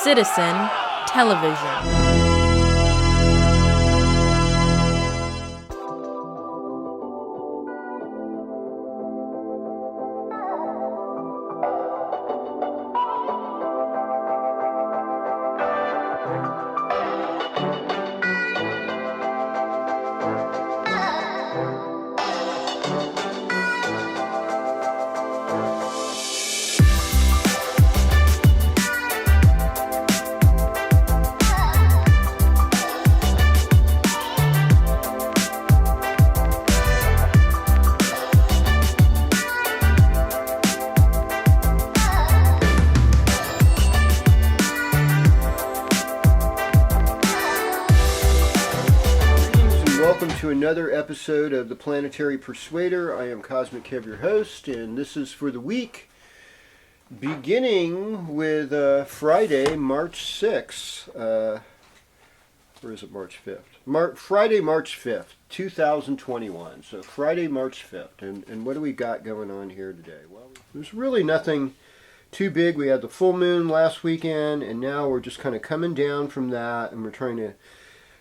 Citizen Television. Another episode of the Planetary Persuader. I am KozMcKev, your host, and this is for the week beginning with Friday, March 6th. Or is it March 5th? Friday, March 5th, 2021. So Friday, March 5th. And what do we got going on here today? Well, there's really nothing too big. We had the full moon last weekend, and now we're just kind of coming down from that, and we're trying to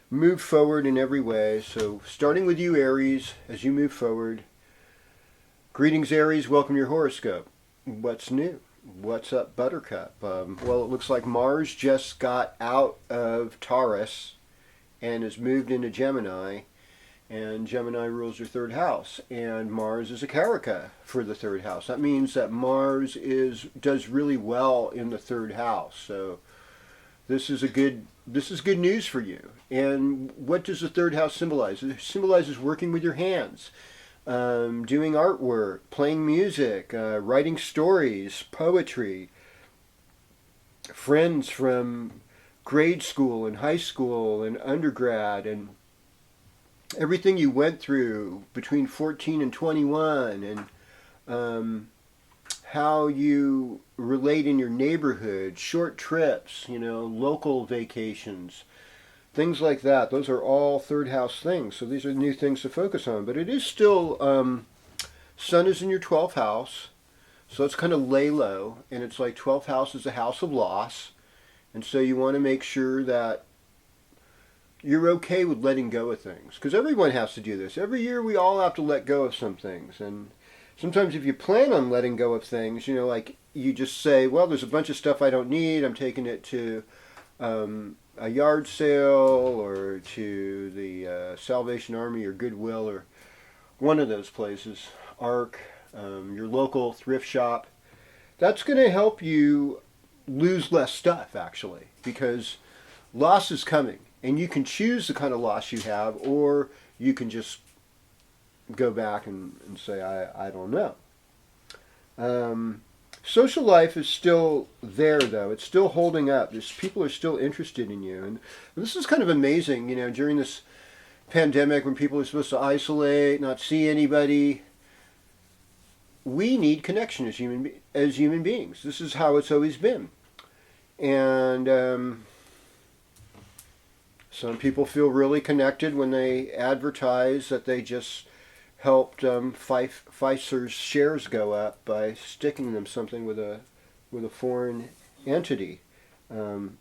move forward in every way. So starting with you, Aries, as you move forward. Greetings, Aries. Welcome to your horoscope. What's new? What's up, Buttercup? Well, it looks like Mars just got out of Taurus and has moved into Gemini. And Gemini rules your third house. And Mars is a Karaka for the third house. That means that Mars does really well in the third house. So this is good news for you. And what does the third house symbolize? It symbolizes working with your hands, doing artwork, playing music, writing stories, poetry, friends from grade school and high school and undergrad, and everything you went through between 14 and 21, and how you relate in your neighborhood, short trips, local vacations, things like that. Those are all third house things. So these are new things to focus on. But it is still, Sun is in your 12th house. So it's kind of lay low. And it's like 12th house is a house of loss. And so you want to make sure that you're okay with letting go of things. Because everyone has to do this. Every year we all have to let go of some things. And sometimes if you plan on letting go of things, like you just say, well, there's a bunch of stuff I don't need. I'm taking it to a yard sale or to the Salvation Army or Goodwill or one of those places, ARC, your local thrift shop. That's going to help you lose less stuff, actually, because loss is coming. And you can choose the kind of loss you have, or you can just go back and say, I don't know. Social life is still there, though. It's still holding up. People are still interested in you. And this is kind of amazing, during this pandemic when people are supposed to isolate, not see anybody. We need connection as human beings. This is how it's always been. And some people feel really connected when they advertise that they just helped Pfizer's shares go up by sticking them something with a foreign entity, and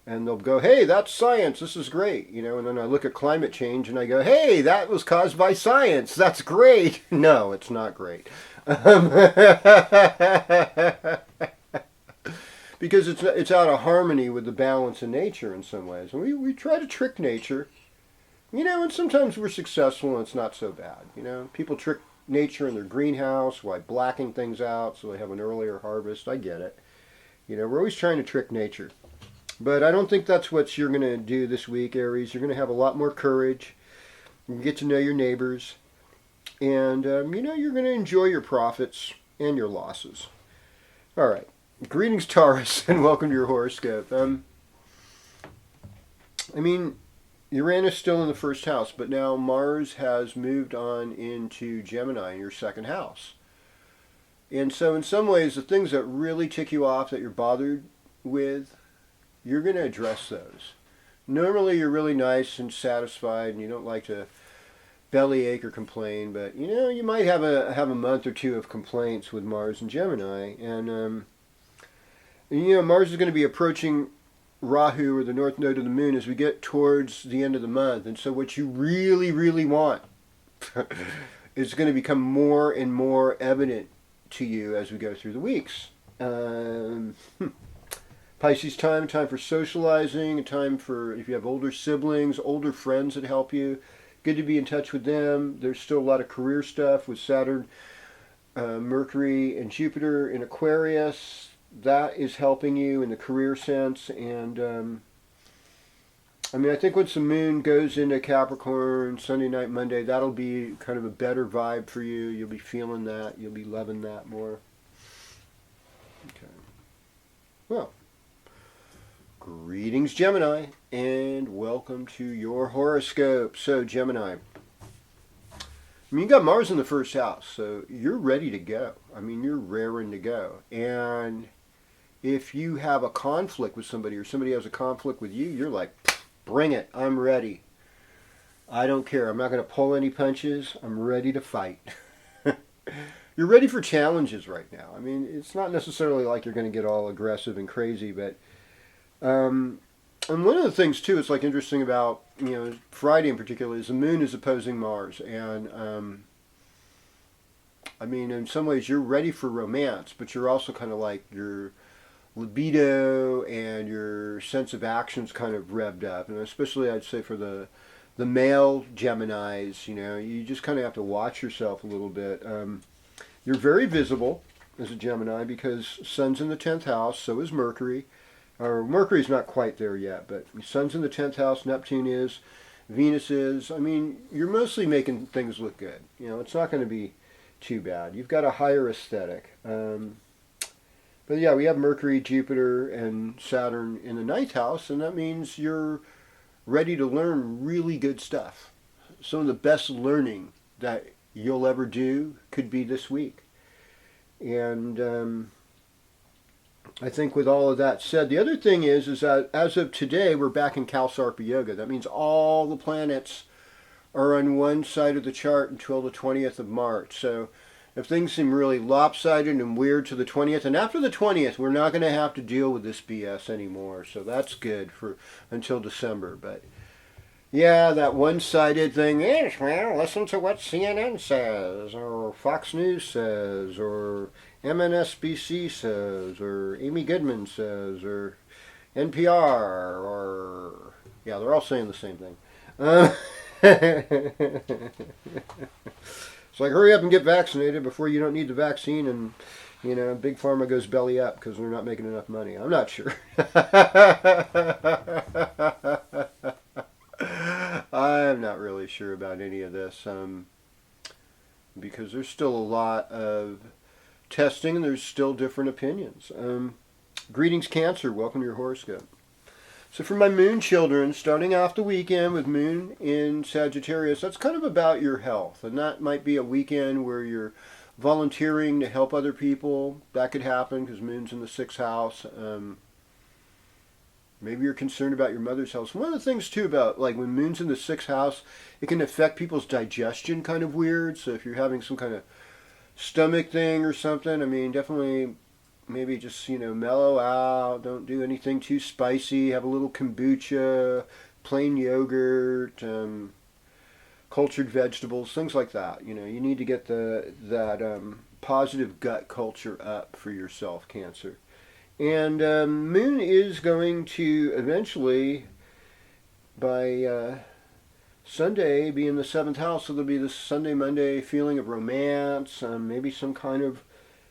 they'll go, hey, that's science, this is great, and then I look at climate change and I go, hey, that was caused by science, that's great. No, it's not great. Because it's out of harmony with the balance of nature in some ways, and we try to trick nature. And sometimes we're successful and it's not so bad. People trick nature in their greenhouse by blacking things out so they have an earlier harvest. I get it. We're always trying to trick nature. But I don't think that's what you're going to do this week, Aries. You're going to have a lot more courage. You get to know your neighbors. And, you're going to enjoy your profits and your losses. All right. Greetings, Taurus, and welcome to your horoscope. Uranus is still in the first house, but now Mars has moved on into Gemini in your second house. And so in some ways, the things that really tick you off, that you're bothered with, you're going to address those. Normally you're really nice and satisfied and you don't like to bellyache or complain, but you might have a month or two of complaints with Mars and Gemini, and And, Mars is going to be approaching Rahu, or the north node of the moon, as we get towards the end of the month. And so what you really, really want is going to become more and more evident to you as we go through the weeks. Pisces time for socializing, a time for, if you have older siblings, older friends that help you, good to be in touch with them. There's still a lot of career stuff with Saturn, Mercury, and Jupiter in Aquarius. That is helping you in the career sense. And I think once the moon goes into Capricorn, Sunday night, Monday, that'll be kind of a better vibe for you. You'll be feeling that. You'll be loving that more. Okay. Well, greetings, Gemini, and welcome to your horoscope. So, Gemini, you got Mars in the first house, so you're ready to go. You're raring to go. And if you have a conflict with somebody, or somebody has a conflict with you, you're like, bring it. I'm ready. I don't care. I'm not going to pull any punches. I'm ready to fight. You're ready for challenges right now. It's not necessarily like you're going to get all aggressive and crazy, but and one of the things too, it's like interesting about Friday in particular, is the moon is opposing Mars, and in some ways you're ready for romance, but you're also kind of like your libido and your sense of action's kind of revved up, and especially I'd say for the male Geminis, you just kind of have to watch yourself a little bit. You're very visible as a Gemini because Sun's in the 10th house, so is Mercury. Or Mercury's not quite there yet, but Sun's in the 10th house, Neptune is, Venus is. You're mostly making things look good. It's not going to be too bad. You've got a higher aesthetic. But yeah, we have Mercury, Jupiter, and Saturn in the 9th house, and that means you're ready to learn really good stuff. Some of the best learning that you'll ever do could be this week. And I think with all of that said, the other thing is that as of today, we're back in Kalsarpa Yoga. That means all the planets are on one side of the chart until the 20th of March. So if things seem really lopsided and weird to the 20th, and after the 20th, we're not going to have to deal with this BS anymore. So that's good for until December. But yeah, that one-sided thing is, well, listen to what CNN says, or Fox News says, or MSNBC says, or Amy Goodman says, or NPR, or yeah, they're all saying the same thing. It's like, hurry up and get vaccinated before you don't need the vaccine, and Big Pharma goes belly up because they're not making enough money. I'm not sure. I'm not really sure about any of this because there's still a lot of testing and there's still different opinions. Greetings, Cancer. Welcome to your horoscope. So for my moon children, starting off the weekend with moon in Sagittarius, that's kind of about your health. And that might be a weekend where you're volunteering to help other people. That could happen because moon's in the 6th house. Maybe you're concerned about your mother's health. One of the things too about like when moon's in the 6th house, it can affect people's digestion kind of weird. So if you're having some kind of stomach thing or something, definitely maybe just, mellow out. Don't do anything too spicy. Have a little kombucha, plain yogurt, cultured vegetables, things like that. You need to get that positive gut culture up for yourself, Cancer. And moon is going to eventually, by Sunday, be in the 7th house. So there'll be this Sunday, Monday feeling of romance, maybe some kind of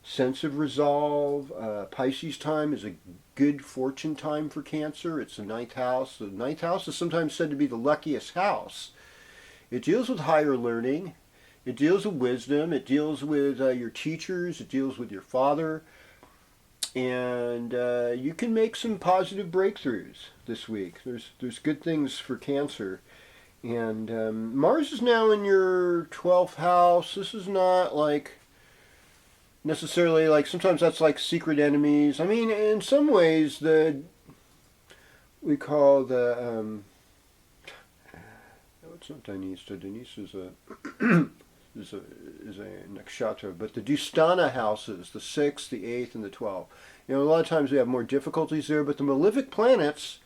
sense of resolve. Pisces time is a good fortune time for Cancer. It's the 9th house. The 9th house is sometimes said to be the luckiest house. It deals with higher learning. It deals with wisdom. It deals with your teachers. It deals with your father. And you can make some positive breakthroughs this week. There's good things for Cancer. And Mars is now in your 12th house. This is not like necessarily like, sometimes that's like secret enemies. In some ways, we call the it's not Denise. Denise is a is a nakshatra, but the Dusthana houses, the 6th, the 8th, and the 12th. A lot of times we have more difficulties there, but the malefic planets,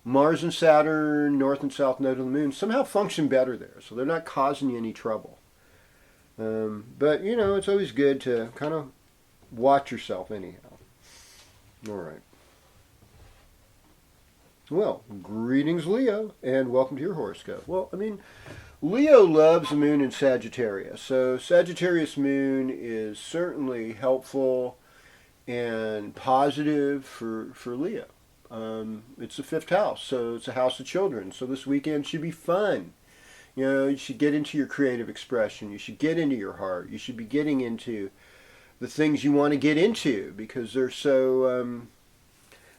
Mars and Saturn, north and south node of the moon, somehow function better there. So they're not causing you any trouble. But, it's always good to kind of watch yourself anyhow. All right. Well, greetings, Leo, and welcome to your horoscope. Well, Leo loves the moon in Sagittarius. So Sagittarius moon is certainly helpful and positive for Leo. It's the 5th house, so it's a house of children. So this weekend should be fun. You should get into your creative expression. You should get into your heart. You should be getting into the things you want to get into because they're so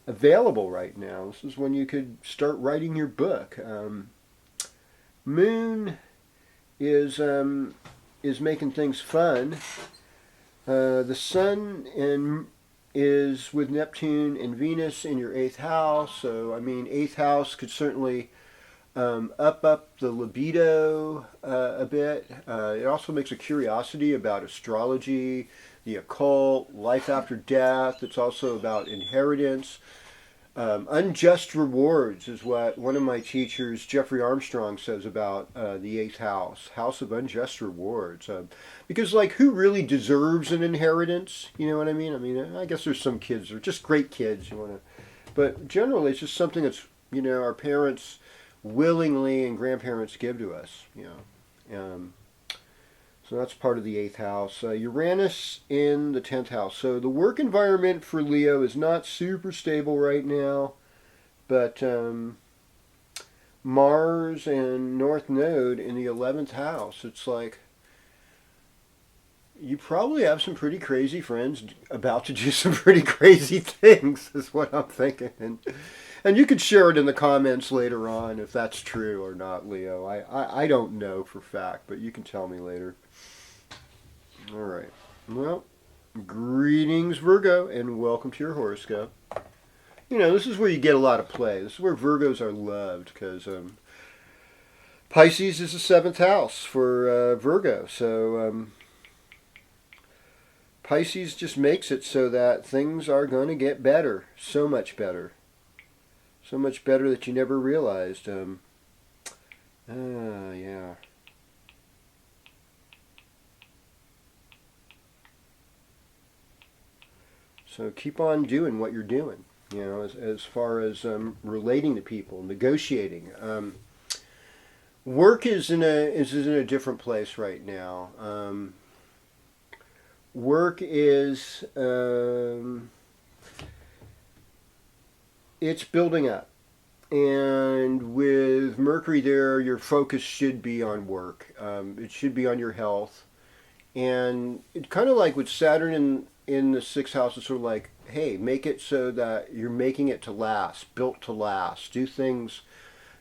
available right now. This is when you could start writing your book. Moon is making things fun. The sun is with Neptune and Venus in your 8th house. So 8th house could certainly up the libido a bit. It also makes a curiosity about astrology, the occult, life after death. It's also about inheritance. Unjust rewards is what one of my teachers, Jeffrey Armstrong, says about the 8th house, house of unjust rewards. Because, who really deserves an inheritance? You know what I mean? I guess there's some kids, they're just great kids. But generally, it's just something that's, our parents willingly and grandparents give to us. So that's part of the 8th house. Uranus in the 10th house. So the work environment for Leo is not super stable right now, but Mars and North Node in the 11th house. It's like you probably have some pretty crazy friends about to do some pretty crazy things, is what I'm thinking. And you could share it in the comments later on if that's true or not, Leo. I don't know for fact, but you can tell me later. All right. Well, greetings, Virgo, and welcome to your horoscope. This is where you get a lot of play. This is where Virgos are loved because Pisces is the 7th house for Virgo. So Pisces just makes it so that things are going to get better. So much better. So much better that you never realized. Yeah. So keep on doing what you're doing, as far as relating to people, negotiating. Work is in a different place right now. Work is it's building up, and with Mercury there, your focus should be on work. It should be on your health, and it's kind of like with Saturn in the 6th house, it's sort of like, hey, make it so that you're making it to last, built to last. Do things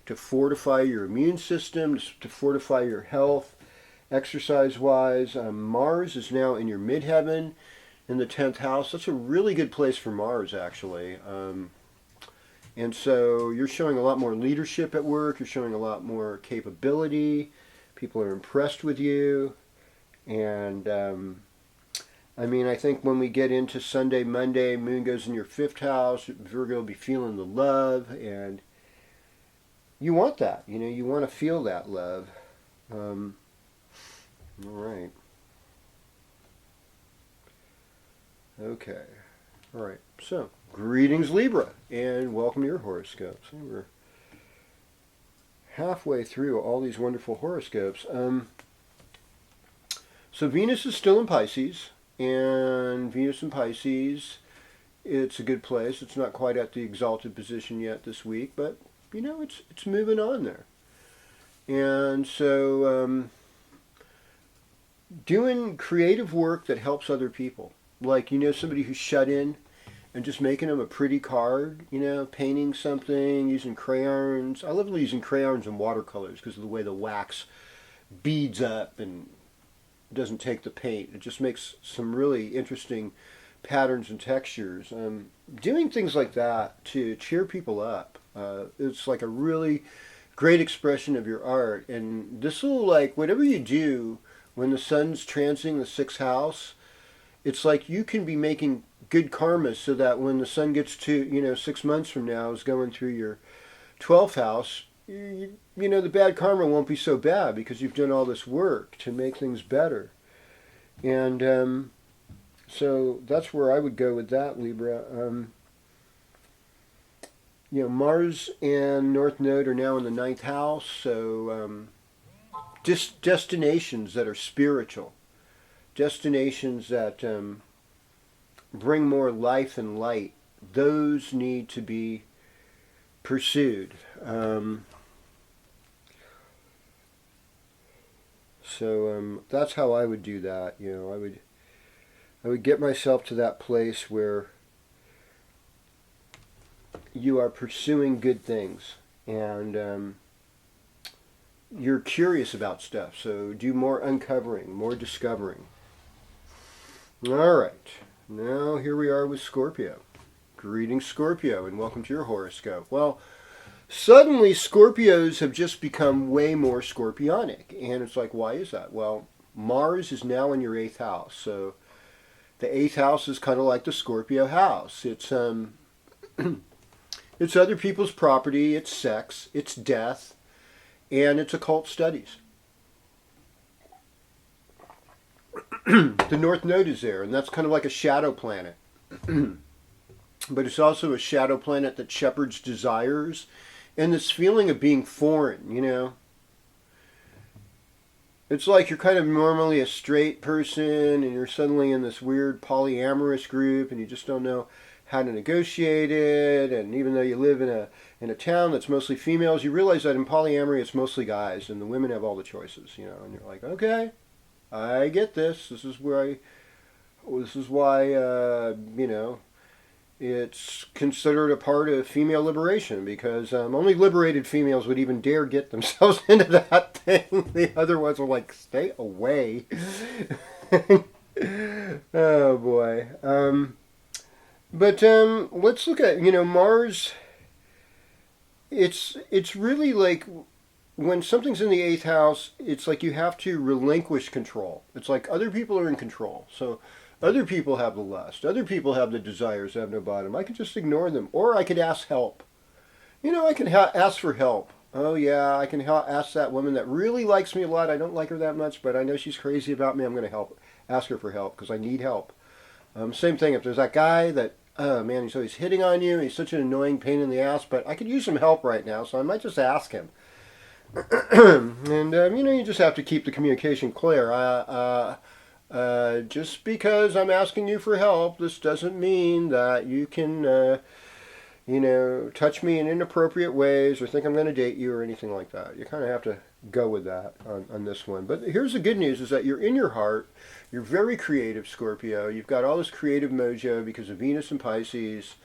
to fortify your immune system, to fortify your health, exercise-wise. Mars is now in your midheaven in the 10th house. That's a really good place for Mars, actually. And so you're showing a lot more leadership at work. You're showing a lot more capability. People are impressed with you. And I think when we get into Sunday, Monday, Moon goes in your 5th house, Virgo will be feeling the love, and you want that. You want to feel that love. All right. Okay. All right. So, greetings, Libra, and welcome to your horoscope. So we're halfway through all these wonderful horoscopes. So Venus is still in Pisces. And Venus in Pisces, it's a good place. It's not quite at the exalted position yet this week, but it's moving on there. And so doing creative work that helps other people, like somebody who's shut in, and just making them a pretty card, painting something, using crayons. I love using crayons and watercolors because of the way the wax beads up and doesn't take the paint. It just makes some really interesting patterns and textures. Doing things like that to cheer people up. It's like a really great expression of your art. And this will, whatever you do when the sun's transiting the 6th house, it's like you can be making good karma so that when the sun gets to, 6 months from now is going through your 12th house, the bad karma won't be so bad because you've done all this work to make things better. And so that's where I would go with that, Libra. Mars and North Node are now in the 9th house, so just destinations that are spiritual, destinations that bring more life and light, those need to be pursued. So that's how I would do that. I would get myself to that place where you are pursuing good things and you're curious about stuff. So do more uncovering, more discovering. All right. Now here we are with Scorpio. Greetings, Scorpio, and welcome to your horoscope. Well, suddenly Scorpios have just become way more scorpionic. And it's like, why is that? Well, Mars is now in your 8th house. So the 8th house is kind of like the Scorpio house. It's it's other people's property, it's sex, it's death, and it's occult studies. The North Node is there, and that's kind of like a shadow planet. But it's also a shadow planet that shepherds desires and this feeling of being foreign, It's like you're kind of normally a straight person and you're suddenly in this weird polyamorous group and you just don't know how to negotiate it. And even though you live in a town that's mostly females, you realize that in polyamory it's mostly guys and the women have all the choices, and you're like, okay, I get this. This is why, it's considered a part of female liberation because only liberated females would even dare get themselves into that thing. The other ones are like, stay away. Oh boy. But let's look at, Mars. It's really like when something's in the 8th house, it's like you have to relinquish control. It's like other people are in control. So other people have the lust. Other people have the desires that have no bottom. I could just ignore them. Or I could ask help. I can ask for help. Oh yeah, I can ask that woman that really likes me a lot. I don't like her that much, but I know she's crazy about me. I'm going to ask her for help because I need help. Same thing, if there's that guy that, oh man, he's always hitting on you. He's such an annoying pain in the ass, but I could use some help right now, so I might just ask him. And, you just have to keep the communication clear. Just because I'm asking you for help, this doesn't mean that you can, touch me in inappropriate ways or think I'm going to date you or anything like that. You kind of have to go with that on this one. But here's the good news is that you're in your heart. You're very creative, Scorpio. You've got all this creative mojo because of Venus and Pisces.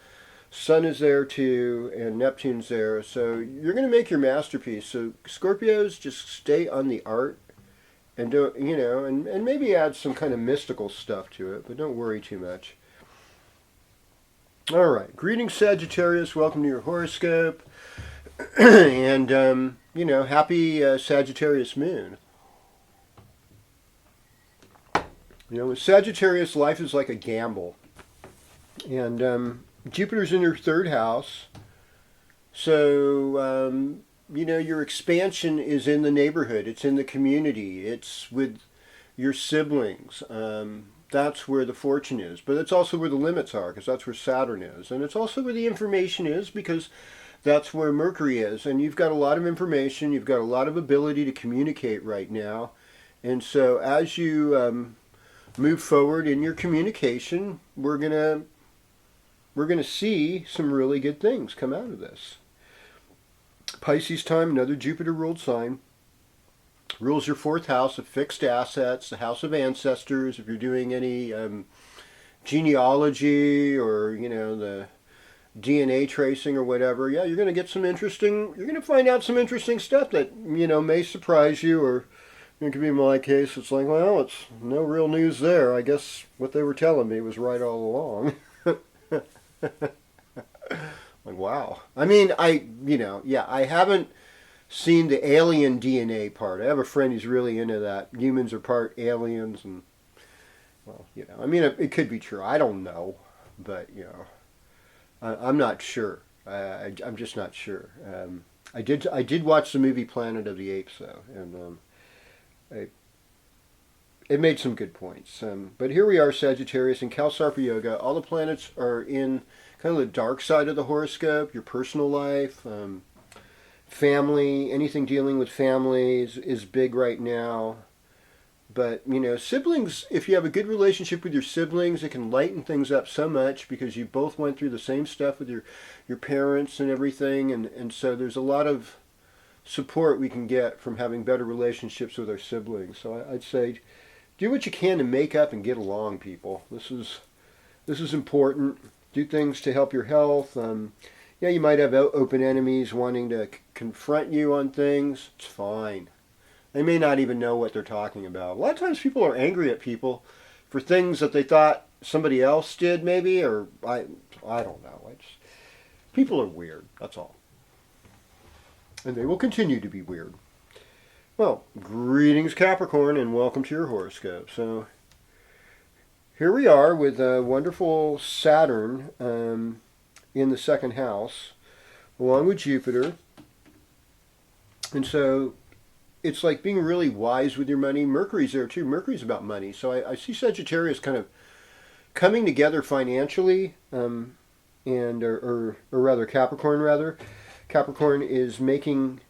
Sun is there too, and Neptune's there. So you're going to make your masterpiece. So Scorpios, just stay on the art and do, and maybe add some kind of mystical stuff to it, but don't worry too much. All right. Greetings, Sagittarius. Welcome to your horoscope. And, happy Sagittarius moon. With Sagittarius, life is like a gamble. And Jupiter's in your 3rd house. So, your expansion is in the neighborhood. It's in the community. It's with your siblings. That's where the fortune is. But it's also where the limits are, because that's where Saturn is. And it's also where the information is, because that's where Mercury is. And you've got a lot of information. You've got a lot of ability to communicate right now. And so as you move forward in your communication, we're gonna see some really good things come out of this. Pisces time, another Jupiter-ruled sign. Rules your 4th house of fixed assets, the house of ancestors. If you're doing any genealogy or, the DNA tracing or whatever, yeah, you're going to find out some interesting stuff that, may surprise you, or it could be my case. It's like, well, it's no real news there. I guess what they were telling me was right all along. Like, wow. I mean, I haven't seen the alien DNA part. I have a friend who's really into that. Humans are part aliens, and well, I mean, it could be true. I don't know, but I'm not sure. I'm just not sure. I did watch the movie Planet of the Apes though, and it made some good points. But here we are, Sagittarius and Kalsarpa Yoga. All the planets are in kind of the dark side of the horoscope, your personal life, family, anything dealing with families is big right now. But, siblings, if you have a good relationship with your siblings, it can lighten things up so much because you both went through the same stuff with your parents and everything. And so there's a lot of support we can get from having better relationships with our siblings. So I'd say do what you can to make up and get along, people. This is important. Do things to help your health. You might have open enemies wanting to confront you on things. It's fine. They may not even know what they're talking about. A lot of times people are angry at people for things that they thought somebody else did, maybe, or I don't know. People are weird, that's all. And they will continue to be weird. Well, greetings Capricorn, and welcome to your horoscope. So, here we are with a wonderful Saturn in the second house, along with Jupiter. And so, it's like being really wise with your money. Mercury's there too. Mercury's about money. So I see Sagittarius kind of coming together financially, or rather Capricorn rather. Capricorn is making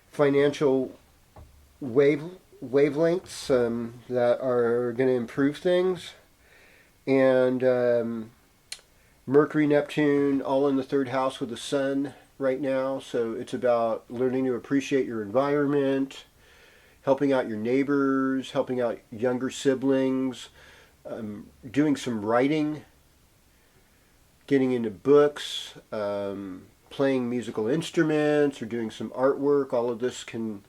financial wavelengths that are going to improve things. And Mercury, Neptune, all in the third house with the sun right now. So it's about learning to appreciate your environment, helping out your neighbors, helping out younger siblings, doing some writing, getting into books, playing musical instruments, or doing some artwork. All of this can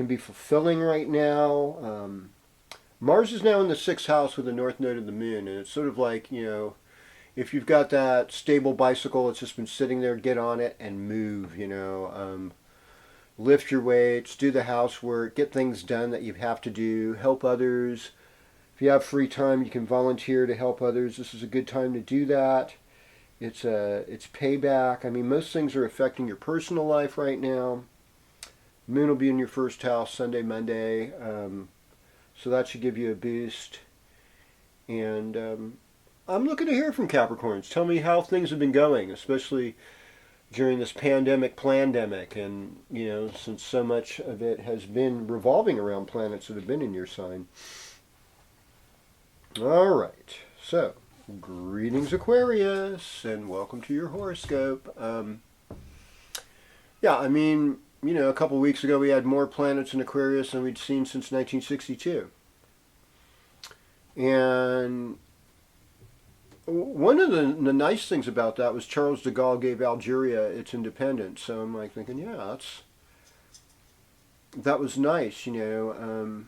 be fulfilling right now. Mars is now in the sixth house with the north node of the moon, and it's sort of like, if you've got that stable bicycle that's just been sitting there, get on it and move, lift your weights, do the housework, get things done that you have to do, help others. If you have free time, you can volunteer to help others. This is a good time to do that. It's payback. I mean, most things are affecting your personal life right now. Moon will be in your first house Sunday, Monday. So that should give you a boost. And I'm looking to hear from Capricorns. Tell me how things have been going, especially during this plandemic, and since so much of it has been revolving around planets that have been in your sign. All right, so greetings Aquarius, and welcome to your horoscope. A couple weeks ago we had more planets in Aquarius than we'd seen since 1962, and one of the nice things about that was Charles de Gaulle gave Algeria its independence. So I'm like thinking, yeah, that was nice, to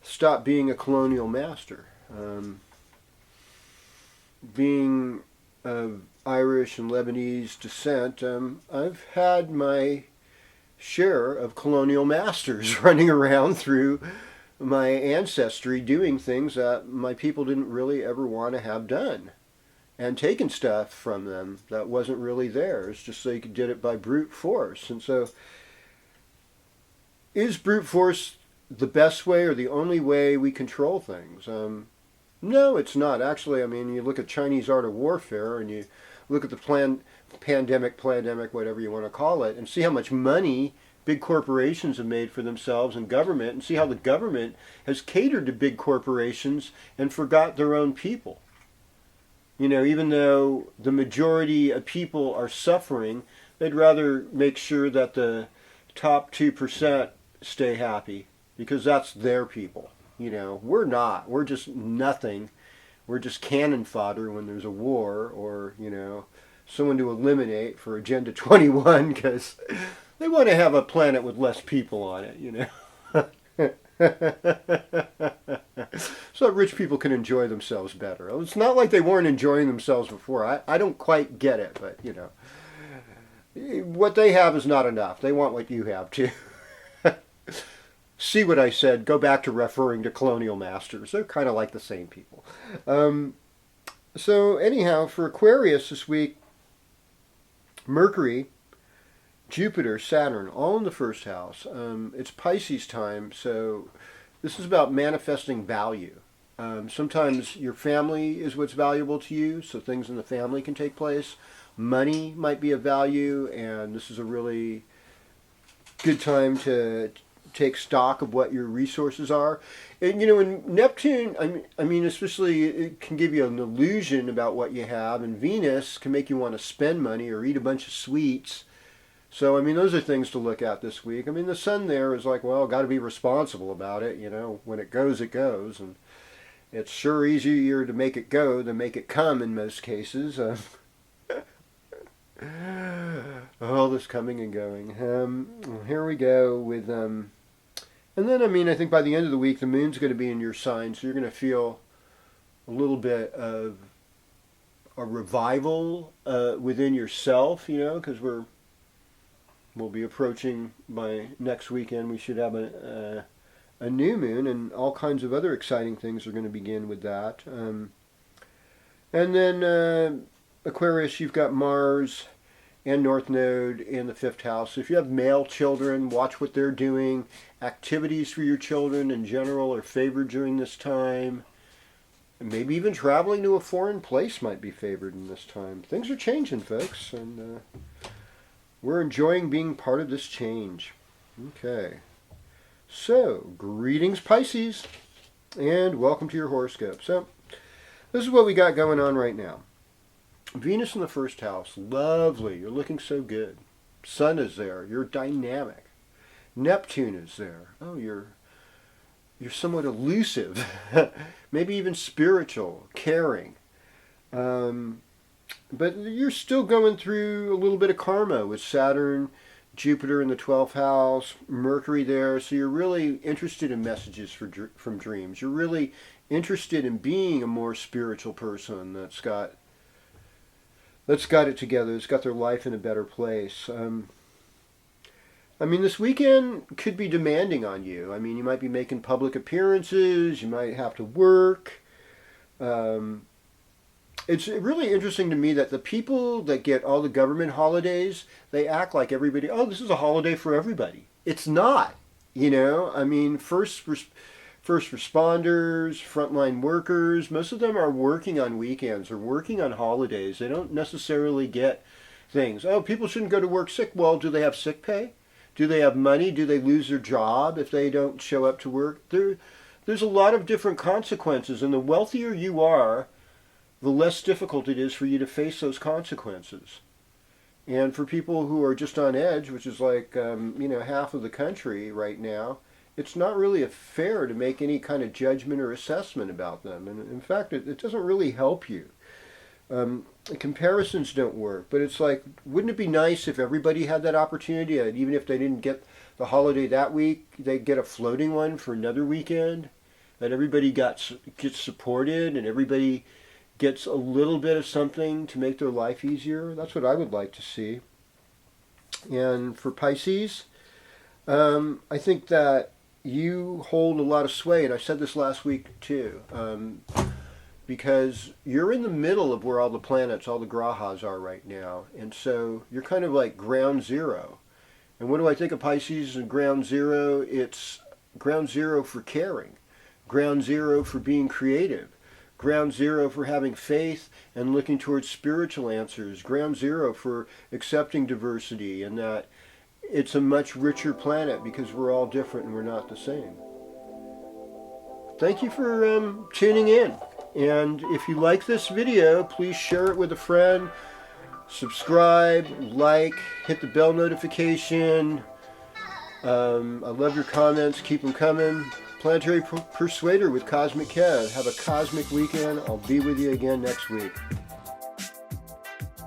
stop being a colonial master. Being of Irish and Lebanese descent, I've had my share of colonial masters running around through my ancestry doing things that my people didn't really ever want to have done, and taking stuff from them that wasn't really theirs, just so you did it by brute force. And so, is brute force the best way or the only way we control things? No, it's not. Actually, you look at Chinese art of warfare, and you look at the pandemic, whatever you want to call it, and see how much money big corporations have made for themselves and government, and see how the government has catered to big corporations and forgot their own people. Even though the majority of people are suffering, they'd rather make sure that the top 2% stay happy, because that's their people. We're not. We're just nothing. We're just cannon fodder when there's a war, or, someone to eliminate for Agenda 21, because they want to have a planet with less people on it, so that rich people can enjoy themselves better. It's not like they weren't enjoying themselves before. I don't quite get it, but, what they have is not enough. They want what you have, too. see what I said, go back to referring to colonial masters. They're kind of like the same people. So anyhow, for Aquarius this week, Mercury, Jupiter, Saturn, all in the first house. It's Pisces time, so this is about manifesting value. Sometimes your family is what's valuable to you, so things in the family can take place. Money might be of value, and this is a really good time to take stock of what your resources are. And in Neptune, I mean, especially it can give you an illusion about what you have, and Venus can make you want to spend money or eat a bunch of sweets. So, I mean, those are things to look at this week. I mean, the sun there is like, well, got to be responsible about it. When it goes, and it's sure easier to make it go than make it come in most cases. All this coming and going. Here we go with, and then, I mean, I think by the end of the week, the moon's going to be in your sign, so you're going to feel a little bit of a revival within yourself, because we'll be approaching by next weekend. We should have a new moon, and all kinds of other exciting things are going to begin with that. And then Aquarius, you've got Mars and North Node in the 5th house. So if you have male children, watch what they're doing. Activities for your children in general are favored during this time. And maybe even traveling to a foreign place might be favored in this time. Things are changing, folks, and we're enjoying being part of this change. Okay. So, greetings, Pisces, and welcome to your horoscope. So, this is what we got going on right now. Venus in the 1st house, lovely. You're looking so good. Sun is there. You're dynamic. Neptune is there. Oh, you're somewhat elusive, maybe even spiritual, caring. But you're still going through a little bit of karma with Saturn, Jupiter in the 12th house, Mercury there. So you're really interested in messages from dreams. You're really interested in being a more spiritual person that's got it together. It's got their life in a better place. I mean, this weekend could be demanding on you. I mean, you might be making public appearances. You might have to work. It's really interesting to me that the people that get all the government holidays, they act like everybody, oh, this is a holiday for everybody. It's not, I mean, first responders, frontline workers, most of them are working on weekends or working on holidays. They don't necessarily get things. Oh, people shouldn't go to work sick. Well, do they have sick pay? Do they have money? Do they lose their job if they don't show up to work? There's a lot of different consequences, and the wealthier you are, the less difficult it is for you to face those consequences. And for people who are just on edge, which is like, half of the country right now, it's not really fair to make any kind of judgment or assessment about them. And in fact, it doesn't really help you. Comparisons don't work. But it's like, wouldn't it be nice if everybody had that opportunity, and even if they didn't get the holiday that week, they'd get a floating one for another weekend? That everybody gets supported and everybody gets a little bit of something to make their life easier. That's what I would like to see. And for Pisces, I think that you hold a lot of sway, and I said this last week too, because you're in the middle of where all the planets, all the grahas are right now, and so you're kind of like ground zero. And what do I think of Pisces and ground zero? It's ground zero for caring, ground zero for being creative, ground zero for having faith and looking towards spiritual answers, ground zero for accepting diversity, and that it's a much richer planet because we're all different and we're not the same. Thank you for tuning in. And if you like this video, please share it with a friend, subscribe, like, hit the bell notification. I love your comments. Keep them coming. Planetary Persuader with KozMcKev. Have a cosmic weekend. I'll be with you again next week.